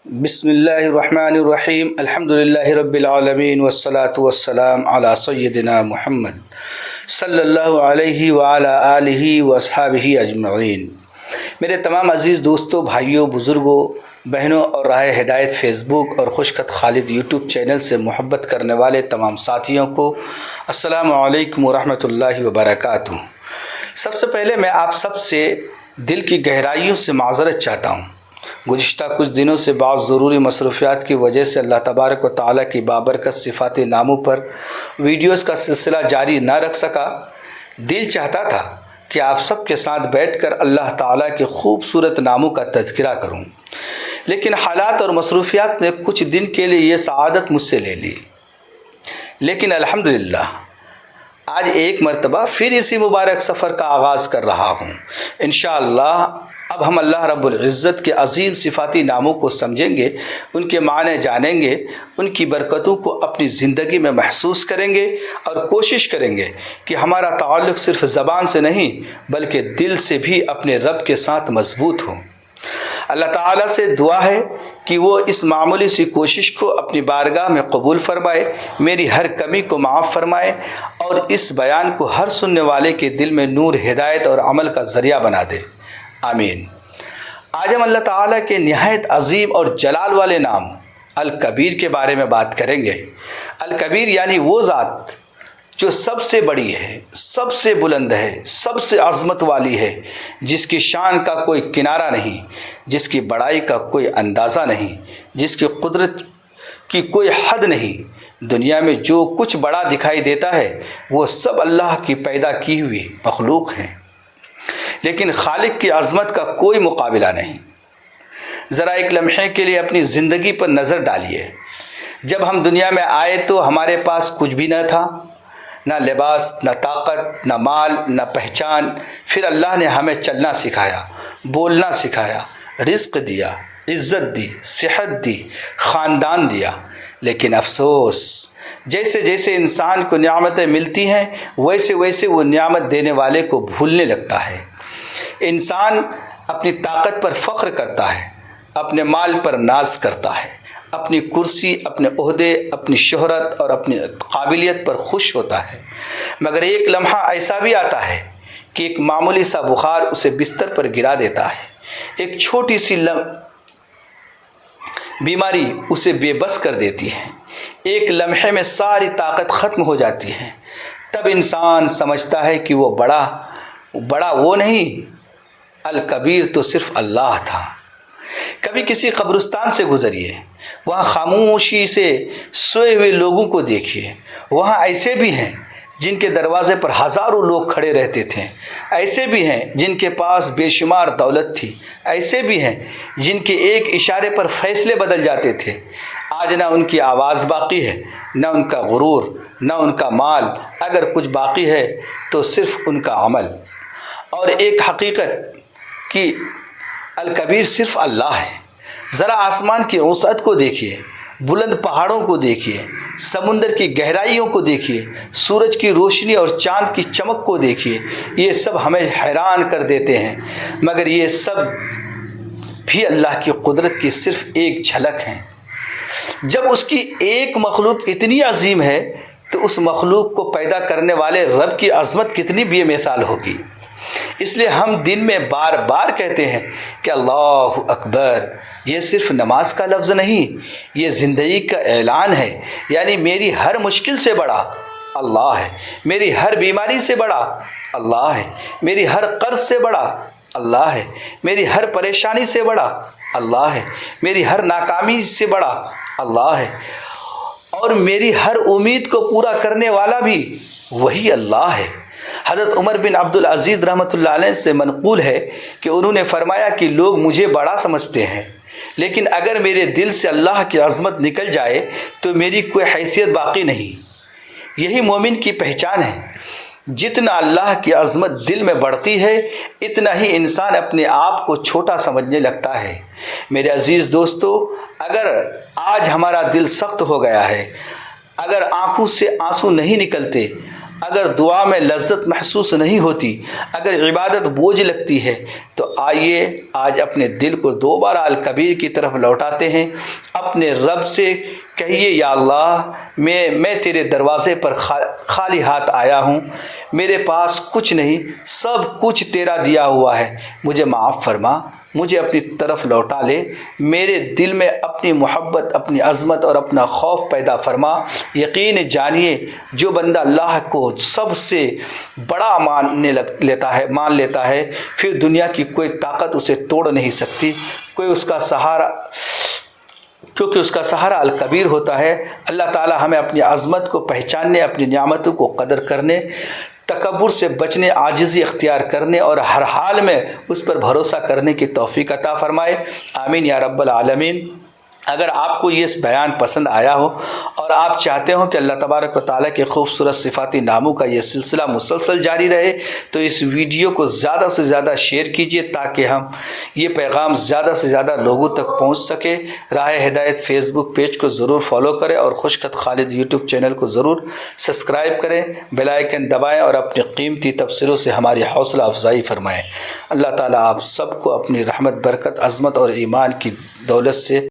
بسم اللہ الرحمن الرحیم الحمد للہ رب العالمین والصلاة والسلام علی سیدنا محمد صلی اللہ علیہ وعلی آلہ واصحابہ اجمعین۔ میرے تمام عزیز دوستوں، بھائیوں، بزرگوں، بہنوں اور راہ ہدایت فیس بک اور خوشخط خالد یوٹیوب چینل سے محبت کرنے والے تمام ساتھیوں کو السلام علیکم ورحمۃ اللہ وبرکاتہ۔ سب سے پہلے میں آپ سب سے دل کی گہرائیوں سے معذرت چاہتا ہوں۔ گزشتہ کچھ دنوں سے بعض ضروری مصروفیات کی وجہ سے اللہ تبارک و تعالیٰ کی بابرکت صفاتی ناموں پر ویڈیوز کا سلسلہ جاری نہ رکھ سکا۔ دل چاہتا تھا کہ آپ سب کے ساتھ بیٹھ کر اللہ تعالیٰ کے خوبصورت ناموں کا تذکرہ کروں، لیکن حالات اور مصروفیات نے کچھ دن کے لیے یہ سعادت مجھ سے لے لی۔ لیکن الحمدللہ آج ایک مرتبہ پھر اسی مبارک سفر کا آغاز کر رہا ہوں۔ انشاءاللہ اب ہم اللہ رب العزت کے عظیم صفاتی ناموں کو سمجھیں گے، ان کے معنی جانیں گے، ان کی برکتوں کو اپنی زندگی میں محسوس کریں گے اور کوشش کریں گے کہ ہمارا تعلق صرف زبان سے نہیں بلکہ دل سے بھی اپنے رب کے ساتھ مضبوط ہو۔ اللہ تعالیٰ سے دعا ہے کہ وہ اس معمولی سی کوشش کو اپنی بارگاہ میں قبول فرمائے، میری ہر کمی کو معاف فرمائے اور اس بیان کو ہر سننے والے کے دل میں نور، ہدایت اور عمل کا ذریعہ بنا دے، آمین۔ آج ہم اللہ تعالیٰ کے نہایت عظیم اور جلال والے نام الکبیر کے بارے میں بات کریں گے۔ الکبیر یعنی وہ ذات جو سب سے بڑی ہے، سب سے بلند ہے، سب سے عظمت والی ہے، جس کی شان کا کوئی کنارہ نہیں، جس کی بڑائی کا کوئی اندازہ نہیں، جس کی قدرت کی کوئی حد نہیں۔ دنیا میں جو کچھ بڑا دکھائی دیتا ہے وہ سب اللہ کی پیدا کی ہوئی مخلوق ہیں، لیکن خالق کی عظمت کا کوئی مقابلہ نہیں۔ ذرا ایک لمحے کے لیے اپنی زندگی پر نظر ڈالیے۔ جب ہم دنیا میں آئے تو ہمارے پاس کچھ بھی نہ تھا، نہ لباس، نہ طاقت، نہ مال، نہ پہچان۔ پھر اللہ نے ہمیں چلنا سکھایا، بولنا سکھایا، رزق دیا، عزت دی، صحت دی، خاندان دیا۔ لیکن افسوس، جیسے جیسے انسان کو نعمتیں ملتی ہیں ویسے ویسے وہ نعمت دینے والے کو بھولنے لگتا ہے۔ انسان اپنی طاقت پر فخر کرتا ہے، اپنے مال پر ناز کرتا ہے، اپنی کرسی، اپنے عہدے، اپنی شہرت اور اپنی قابلیت پر خوش ہوتا ہے۔ مگر ایک لمحہ ایسا بھی آتا ہے کہ ایک معمولی سا بخار اسے بستر پر گرا دیتا ہے، ایک چھوٹی سی بیماری اسے بے بس کر دیتی ہے، ایک لمحے میں ساری طاقت ختم ہو جاتی ہے۔ تب انسان سمجھتا ہے کہ وہ بڑا وہ نہیں، الکبیر تو صرف اللہ تھا۔ کبھی کسی قبرستان سے گزریے، وہاں خاموشی سے سوئے ہوئے لوگوں کو دیکھیے۔ وہاں ایسے بھی ہیں جن کے دروازے پر ہزاروں لوگ کھڑے رہتے تھے، ایسے بھی ہیں جن کے پاس بے شمار دولت تھی، ایسے بھی ہیں جن کے ایک اشارے پر فیصلے بدل جاتے تھے۔ آج نہ ان کی آواز باقی ہے، نہ ان کا غرور، نہ ان کا مال۔ اگر کچھ باقی ہے تو صرف ان کا عمل۔ اور ایک حقیقت کہ الکبیر صرف اللہ ہے۔ ذرا آسمان کی وسعت کو دیکھیے، بلند پہاڑوں کو دیکھیے، سمندر کی گہرائیوں کو دیکھیے، سورج کی روشنی اور چاند کی چمک کو دیکھیے۔ یہ سب ہمیں حیران کر دیتے ہیں، مگر یہ سب بھی اللہ کی قدرت کی صرف ایک جھلک ہیں۔ جب اس کی ایک مخلوق اتنی عظیم ہے تو اس مخلوق کو پیدا کرنے والے رب کی عظمت کتنی بے مثال ہوگی۔ اس لیے ہم دن میں بار بار کہتے ہیں کہ اللہ اکبر۔ یہ صرف نماز کا لفظ نہیں، یہ زندگی کا اعلان ہے۔ یعنی میری ہر مشکل سے بڑا اللہ ہے، میری ہر بیماری سے بڑا اللہ ہے، میری ہر قرض سے بڑا اللہ ہے، میری ہر پریشانی سے بڑا اللہ ہے، میری ہر ناکامی سے بڑا اللہ ہے، اور میری ہر امید کو پورا کرنے والا بھی وہی اللہ ہے۔ حضرت عمر بن عبدالعزیز رحمۃ اللہ علیہ سے منقول ہے کہ انہوں نے فرمایا کہ لوگ مجھے بڑا سمجھتے ہیں، لیکن اگر میرے دل سے اللہ کی عظمت نکل جائے تو میری کوئی حیثیت باقی نہیں۔ یہی مومن کی پہچان ہے۔ جتنا اللہ کی عظمت دل میں بڑھتی ہے اتنا ہی انسان اپنے آپ کو چھوٹا سمجھنے لگتا ہے۔ میرے عزیز دوستو، اگر آج ہمارا دل سخت ہو گیا ہے، اگر آنکھوں سے آنسو نہیں نکلتے، اگر دعا میں لذت محسوس نہیں ہوتی، اگر عبادت بوجھ لگتی ہے، تو آئیے آج اپنے دل کو دوبارہ الکبیر کی طرف لوٹاتے ہیں۔ اپنے رب سے کہیے، یا اللہ، میں تیرے دروازے پر خالی ہاتھ آیا ہوں، میرے پاس کچھ نہیں، سب کچھ تیرا دیا ہوا ہے، مجھے معاف فرما، مجھے اپنی طرف لوٹا لے، میرے دل میں اپنی محبت، اپنی عظمت اور اپنا خوف پیدا فرما۔ یقین جانیے، جو بندہ اللہ کو سب سے بڑا مان لیتا ہے، پھر دنیا کی کوئی طاقت اسے توڑ نہیں سکتی، کیونکہ اس کا سہارا الکبیر ہوتا ہے۔ اللہ تعالی ہمیں اپنی عظمت کو پہچاننے، اپنی نعمتوں کو قدر کرنے، تکبر سے بچنے، عاجزی اختیار کرنے اور ہر حال میں اس پر بھروسہ کرنے کی توفیق عطا فرمائے۔ آمین یا رب العالمین۔ اگر آپ کو یہ بیان پسند آیا ہو اور آپ چاہتے ہو کہ اللہ تبارک و تعالیٰ کے خوبصورت صفاتی ناموں کا یہ سلسلہ مسلسل جاری رہے، تو اس ویڈیو کو زیادہ سے زیادہ شیئر کیجیے تاکہ یہ پیغام زیادہ سے زیادہ لوگوں تک پہنچ سکے۔ راہ ہدایت فیس بک پیج کو ضرور فالو کریں اور خوشخط خالد یوٹیوب چینل کو ضرور سبسکرائب کریں، بیل آئیکن دبائیں اور اپنے قیمتی تبصروں سے ہماری حوصلہ افزائی فرمائیں۔ اللہ تعالیٰ آپ سب کو اپنی رحمت، برکت، عظمت اور ایمان کی دولت سے